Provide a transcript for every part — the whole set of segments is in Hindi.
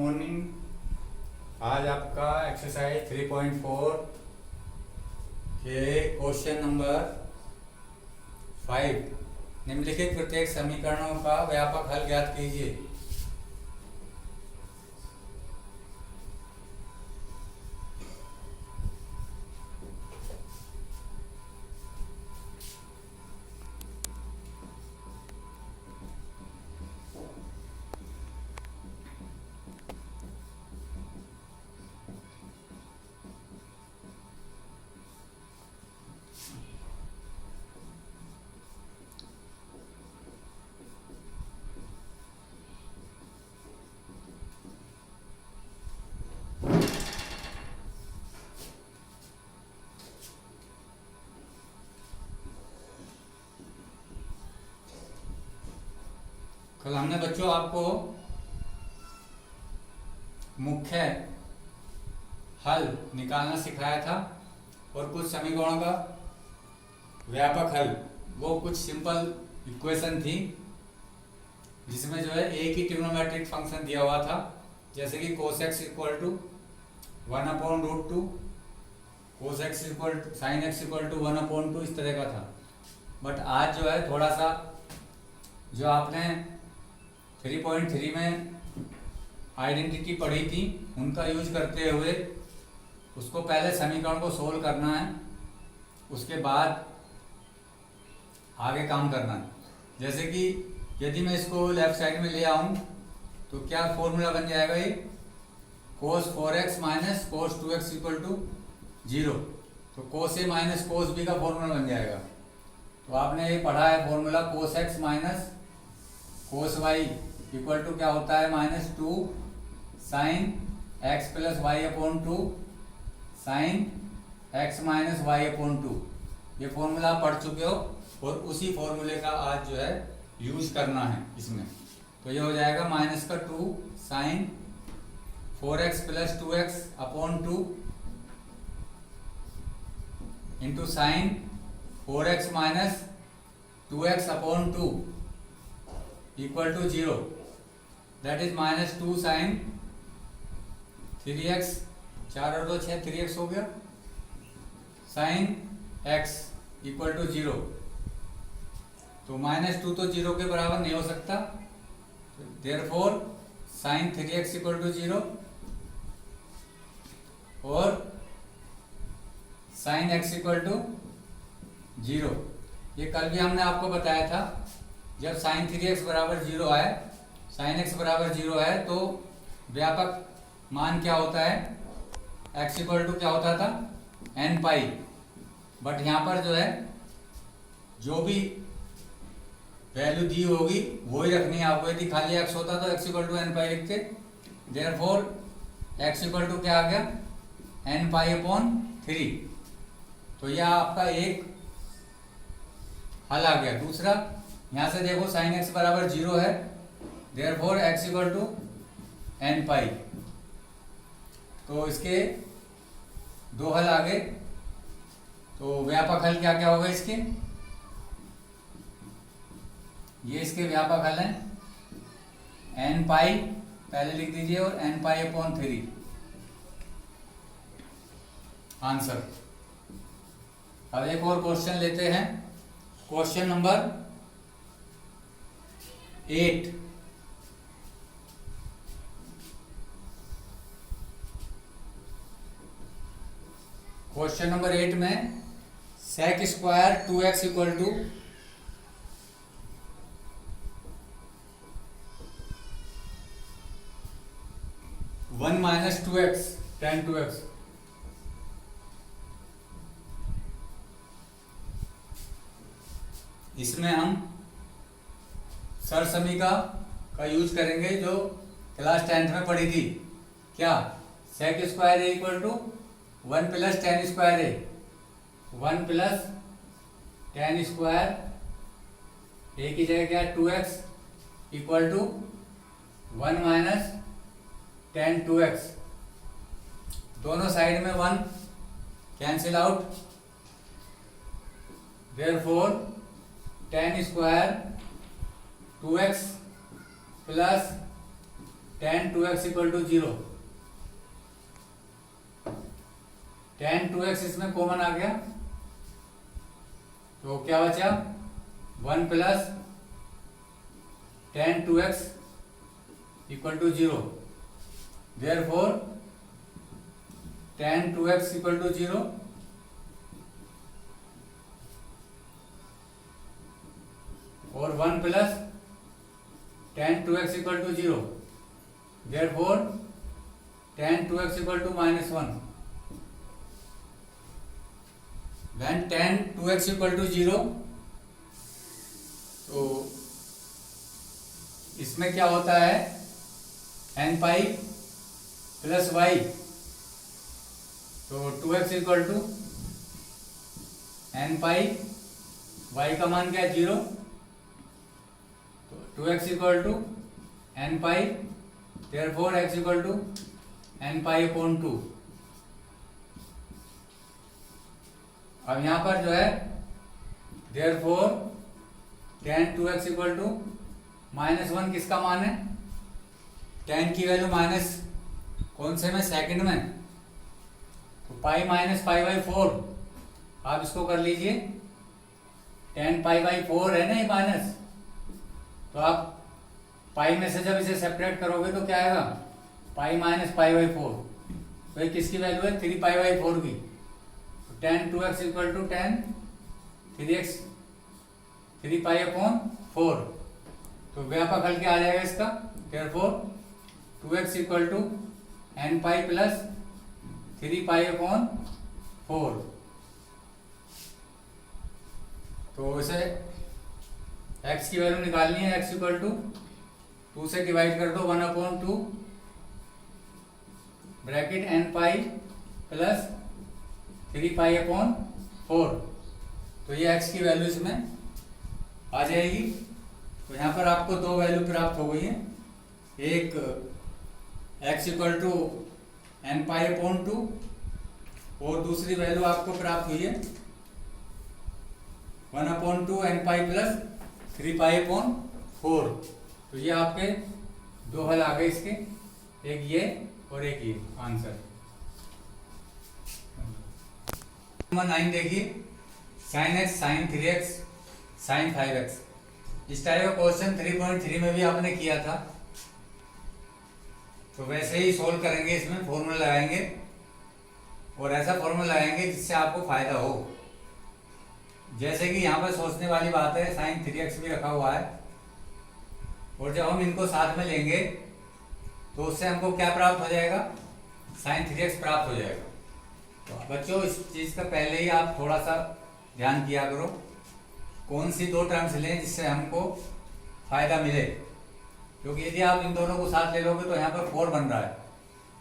मॉर्निंग। आज आपका एक्सरसाइज 3.4 के क्वेश्चन नंबर 5 निम्नलिखित प्रत्येक समीकरणों का व्यापक हल ज्ञात कीजिए। कल हमने बच्चों आपको मुख्य हल निकालना सिखाया था और कुछ समीकरणों का व्यापक हल, वो कुछ सिंपल इक्वेशन थी जिसमें जो है एक ही ट्रिग्नोमेट्रिक फंक्शन दिया हुआ था, जैसे कि cos x equal to 1/√2, cos x equal to sin x equal to 1/2, इस तरह का था। बट आज जो है थोड़ा सा जो आपने 3.3 में आइडेंटिटी पढ़ी थी उनका यूज करते हुए उसको पहले समीकरण को सोल्व करना है, उसके बाद आगे काम करना है। जैसे कि यदि मैं इसको लेफ्ट साइड में ले आऊँ तो क्या फॉर्मूला बन जाएगा, ये cos 4x minus cos 2x equal to 0। तो cos a minus cos b का फॉर्मूला बन जाएगा। तो आपने ये पढ़ा है formula cos x minus cos y equal to क्या होता है, -2 sin x plus y upon 2 sin x minus y upon 2। ये फॉर्मूला आप पढ़ चुके हो और उसी फॉर्मूले का आज जो है यूज करना है इसमें। तो ये हो जाएगा -2 sin 4x plus 2x upon 2 into sine 4x minus 2x upon 2 equal to 0, that is -2 sin 3x, 4 और 2 6, 3x हो गया, sin x इक्वल टू 0। तो -2 तो 0 के बराबर नहीं हो सकता, therefore sin 3x equal to 0 और sin x इक्वल टू 0। ये कल भी हमने आपको बताया था, जब sin 3x बराबर 0 आए, sin x बराबर 0 है तो व्यापक मान क्या होता है, x इक्वल टू क्या होता था, n पाई। बट यहाँ पर जो है जो भी वैल्यू दी होगी वो ही रखनी है आपको। यदि खाली x होता तो x इक्वल टू n पाई लिखते, देयरफॉर x इक्वल टू क्या आ गया, n पाई अपॉन 3। तो यह आपका एक हल आ गया। दूसरा, यहाँ से देखो sin x बराबर 0 है, therefore x equal to n pi. तो इसके दो हल आ गए। तो व्यापक हल क्या क्या होगा इसके, ये इसके व्यापक हल हैं, n पाई पहले लिख दीजिए और n पाई अपॉन 3 आंसर। अब एक और क्वेश्चन लेते हैं, क्वेश्चन नंबर 8। क्वेश्चन नंबर 8 में sec square 2x equal to 1 minus 2x tan 2x। इसमें हम सरसमीका का यूज करेंगे जो क्लास 10th में पढ़ी थी। क्या, sec square A equal to 1 plus tan square A, 1 plus tan square A की जगह क्या, 2x equal to 1 minus tan 2x। दोनों साइड में 1 cancel out, therefore tan square 2x plus tan 2x equal to 0। tan 2x इसमें कॉमन आ गया, तो क्या बचा 1 plus tan 2x equal to 0। Therefore tan 2x equal to 0 और 1 plus tan 2x equal to 0। Therefore tan 2x equal to -1। When tan 2x equal to 0, तो इसमें क्या होता है n पाई प्लस y, तो 2x equal to n pi, y का मान क्या है 0, तो 2x equal to n pi, therefore x equal to n pi upon 2। अब यहाँ पर जो है therefore tan 2x equal to -1 किसका मान है, tan की वैल्यू माइनस कौन से में, सेकंड में, तो पाई माइनस पाई बाई 4। आप इसको कर लीजिए, tan पाई बाई 4 है ना ये माइनस, तो आप पाई में से जब इसे सेपरेट करोगे तो क्या आएगा पाई माइनस पाई बाई 4। तो ये किसकी वैल्यू है 3 पाई बाई 4 की। tan 2x equal to tan 3 pi upon 4, तो व्यापक हल क्या आ जाएगा इसका, therefore 2x equal to n pi plus 3 pi upon 4। तो इसे x की वैल्यू निकालनी है, x इक्वल टू 2 से डिवाइड कर दो 1 upon 2 bracket n pi plus 3 pi upon 4। तो ये x की वैल्यू इसमें आ जाएगी। तो यहाँ पर आपको दो वैल्यू प्राप्त हो गई है, एक x equal to n pi upon 2 और दूसरी वैल्यू आपको प्राप्त हुई है 1 upon 2 n pi plus 3 pi upon 4। तो ये आपके दो हल आ गए इसके, एक ये और एक ये आंसर। नंबर 9 देखिए, sin x sin 3x sin 5x। इस टाइप का क्वेश्चन 3.3 में भी आपने किया था, तो वैसे ही सोल्व करेंगे। इसमें फॉर्मूला लगाएंगे और ऐसा फॉर्मूला लगाएंगे जिससे आपको फायदा हो। जैसे कि यहाँ पर सोचने वाली बात है, sin 3x भी रखा हुआ है और जब हम इनको साथ में लेंगे तो उससे हमको क्या प्राप्त हो जाएगा, sin 3x प्राप्त हो जाएगा। तो बच्चों इस चीज़ का पहले ही आप थोड़ा सा ध्यान किया करो, कौन सी दो टर्म्स लें जिससे हमको फायदा मिले, क्योंकि यदि आप इन दोनों को साथ ले लोगे तो यहाँ पर 4 बन रहा है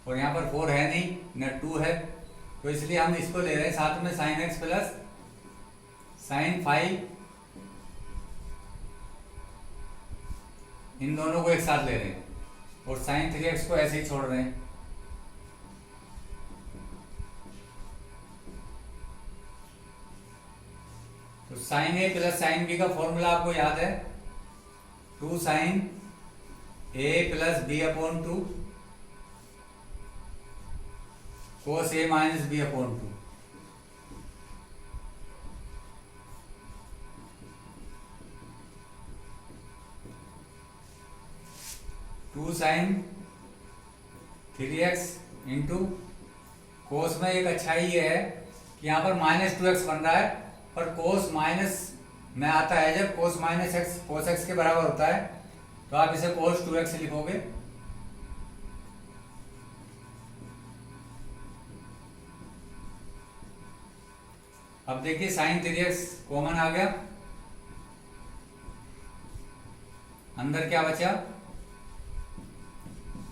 और यहाँ पर 4 है नहीं, न 2 है, तो इसलिए हम इसको ले रहे हैं साथ में sin x प्लस sin 5, इन दोनों को एक साथ ले रहे हैं और sin 3x को ऐसे ही छोड़ रहे हैं। तो sin a plus sin b का फॉर्मूला आपको याद है, 2 sin a plus b upon 2 cos a minus b upon 2। Two sine 3x into cos में एक अच्छाई ये है कि यहाँ पर -2x बन रहा है, पर कोस माइनस में आता है जब कोस माइनस एक्स कोस एक्स के बराबर होता है, तो आप इसे कोस 2x लिखोगे। अब देखिए साइन 3x कॉमन आ गया, अंदर क्या बचा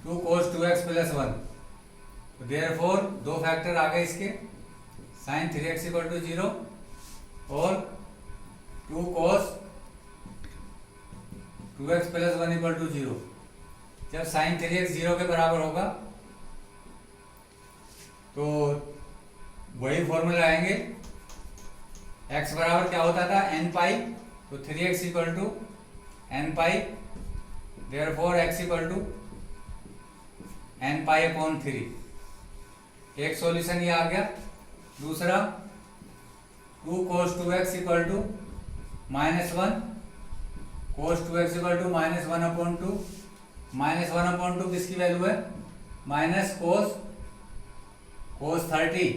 2 cos 2x प्लस 1। तो देयरफॉर दो फैक्टर आ गए इसके, साइन 3x इक्वल टू 0 और 2 cos 2x plus 1 equal to 0। जब साइन 3x 0 के बराबर होगा तो वही फॉर्मूला आएंगे, x बराबर क्या होता था n पाई, तो 3x equal to n pi, therefore x equal to n pi upon 3। एक सॉल्यूशन ये आ गया। दूसरा 2 cos 2x equal to -1, cos 2x equal to -1/2। -1/2 किसकी वैल्यू है? Minus cos 30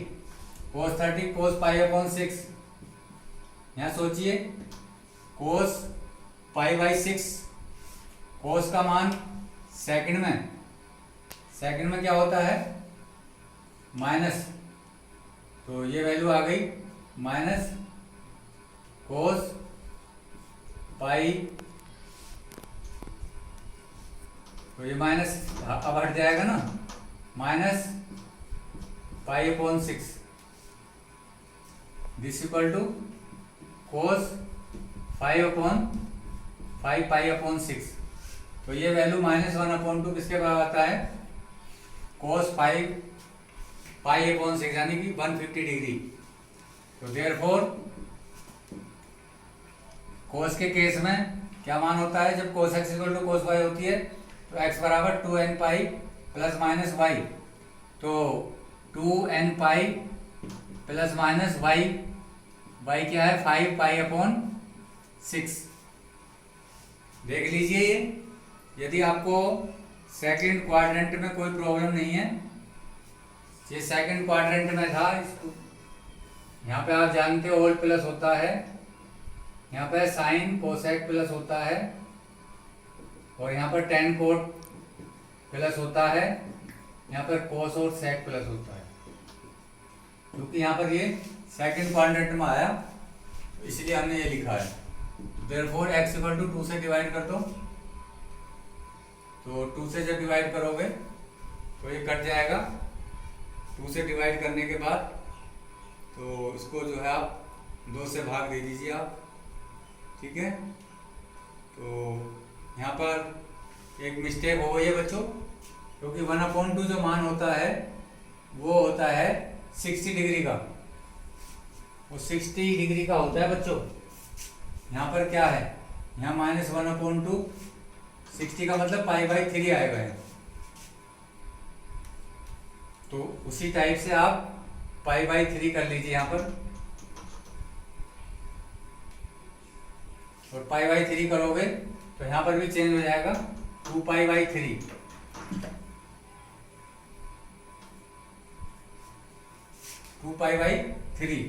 cos pi upon 6। यहाँ सोचिए cos पाई बाई 6, cos का मान सेकंड में क्या होता है? माइनस, तो ये वैल्यू आ गई माइनस cos पाई, तो ये माइनस अब हट जाएगा ना, minus pi upon 6 this equal to cos 5 pi upon 6। तो ये वैल्यू -1/2 किसके बराबर आता है? cos 5 पाई अपॉन 6 यानी कि 150 डिग्री। तो देयरफॉर cos के केस में क्या मान होता है? जब cos x equal to cos y होती है तो x बराबर 2n pi plus minus y। तो 2n pi plus minus y क्या है? 5 पाई अपॉन 6। देख लीजिए ये, यदि आपको सेकंड क्वाड्रेंट में कोई प्रॉब्लम नहीं है, ये सेकंड क्वाड्रेंट में था, इसको यहाँ पे आप जानते हो ओल्ड प्लस होता है, यहाँ पे साइन कोसेक प्लस होता है, और यहाँ पर टेन कोट प्लस होता है, यहाँ पर कोस और सेक प्लस होता है। क्योंकि यहाँ पर ये सेकंड क्वाड्रेंट में आया तो इसलिए हमने ये लिखा है। देयरफॉर x इक्वल टू 2 से डिवाइड कर दो, तो 2 से जब डिवाइड करोगे तो ये कट जाएगा। 2 से डिवाइड करने के बाद तो इसको जो है आप 2 से भाग दे दीजिए आप, ठीक है। तो यहाँ पर एक मिस्टेक हो गई है बच्चों, क्योंकि 1/2 जो मान होता है वो होता है 60 डिग्री का, वो 60 डिग्री का होता है बच्चों। यहाँ पर क्या है? यहाँ -1/2, 60 का मतलब पाई बाई 3 आएगा है। तो उसी टाइप से आप पाई बाई 3 कर लीजिए यहाँ पर, और पाई बाई 3 करोगे तो यहाँ पर भी चेंज हो जाएगा 2 पाई बाई 3। 2 पाई बाई 3,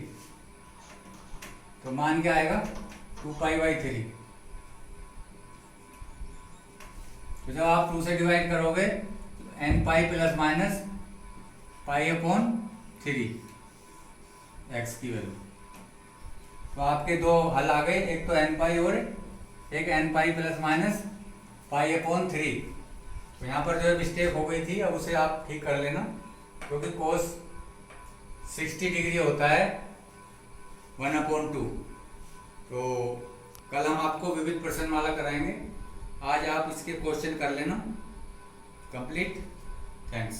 तो मान क्या आएगा? 2 पाई बाई 3। तो जब आप 2 से डिवाइड करोगे तो n pi plus minus pi upon 3 x की वैल्यू। तो आपके दो हल आ गए, एक तो n पाई और एक n pi plus minus pi upon 3। तो यहाँ पर जो मिस्टेक हो गई थी अब उसे आप ठीक कर लेना, क्योंकि cos 60 डिग्री होता है 1/2। तो कल हम आपको विविध प्रश्नमाला कराएंगे, आज आप इसके क्वेश्चन कर लेना कंप्लीट। थैंक्स।